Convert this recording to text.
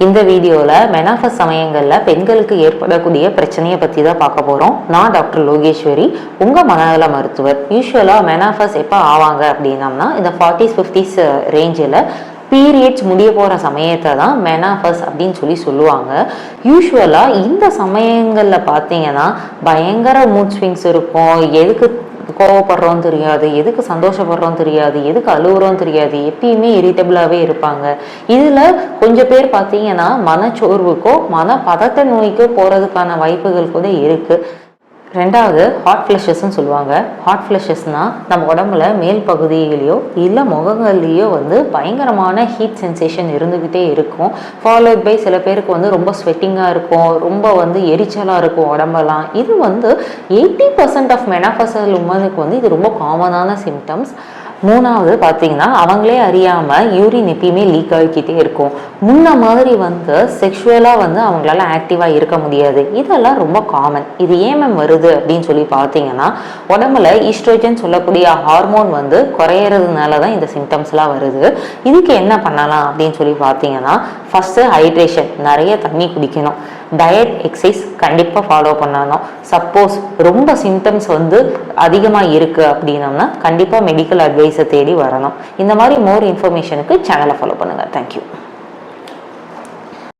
இந்த வீடியோவில் மெனாஃபஸ் சமயங்களில் பெண்களுக்கு ஏற்படக்கூடிய பிரச்சனையை பற்றி தான் பார்க்க போகிறோம். நான் டாக்டர் லோகேஸ்வரி, உங்கள் மனநல மருத்துவர். யூஸ்வலாக மெனாஃபஸ் எப்போ ஆவாங்க அப்படின்னம்னா இந்த 40s 50s ரேஞ்சில் பீரியட்ஸ் முடிய போகிற சமயத்தை தான் மெனாஃபஸ் அப்படின்னு சொல்லுவாங்க. யூஸ்வலாக இந்த சமயங்களில் பார்த்தீங்கன்னா பயங்கர மூட் ஸ்விங்ஸ் இருக்கும். எதுக்கு கோவப்படுறோம் தெரியாது, எதுக்கு சந்தோஷப்படுறோம் தெரியாது, எதுக்கு அழுகுறோம் தெரியாது, எப்பயுமே இரிட்டபிளாகவே இருப்பாங்க. இதில் கொஞ்சம் பேர் பார்த்தீங்கன்னா மனச்சோர்வுக்கோ மன பதட்ட நோய்க்கோ போகிறதுக்கான வாய்ப்புகள் கூட இருக்குது. ரெண்டாவது ஹாட் ஃப்ளஷஸ்ன்னு சொல்லுவாங்க. ஹாட் ஃப்ளஷஸ்னால் நம்ம உடம்புல மேல் பகுதியிலையோ இல்லை முகங்கள்லேயோ பயங்கரமான ஹீட் சென்சேஷன் இருந்துக்கிட்டே இருக்கும். ஃபாலோட் பை சில பேருக்கு ரொம்ப ஸ்வெட்டிங்காக இருக்கும், ரொம்ப எரிச்சலாக இருக்கும் உடம்பெல்லாம். இது 80% ஆஃப் மெனாஃபசல் உமனுக்கு இது ரொம்ப காமனான சிம்டம்ஸ். மூணாவது பார்த்தீங்கன்னா அவங்களே அறியாமல் யூரின் எப்பயுமே லீக் ஆகிக்கிட்டே இருக்கும். முன்ன மாதிரி செக்ஷுவலாக அவங்களால ஆக்டிவாக இருக்க முடியாது. இதெல்லாம் ரொம்ப காமன். இது ஏன் வருது அப்படின்னு பார்த்தீங்கன்னா உடம்புல ஈஸ்ட்ரோஜன் சொல்லக்கூடிய ஹார்மோன் குறையிறதுனால தான் இந்த சிம்டம்ஸ்லாம் வருது. இதுக்கு என்ன பண்ணலாம் அப்படின்னு பார்த்தீங்கன்னா ஃபஸ்ட்டு ஹைட்ரேஷன், நிறைய தண்ணி குடிக்கணும். டயட், எக்ஸசைஸ் கண்டிப்பாக ஃபாலோ பண்ணணும். சப்போஸ் ரொம்ப சிம்டம்ஸ் அதிகமாக இருக்குது அப்படின்னம்னா கண்டிப்பாக மெடிக்கல் அட்வைஸை தேடி வரணும். இந்த மாதிரி மோர் இன்ஃபர்மேஷனுக்கு சேனலை ஃபாலோ பண்ணுங்கள். தேங்க்யூ.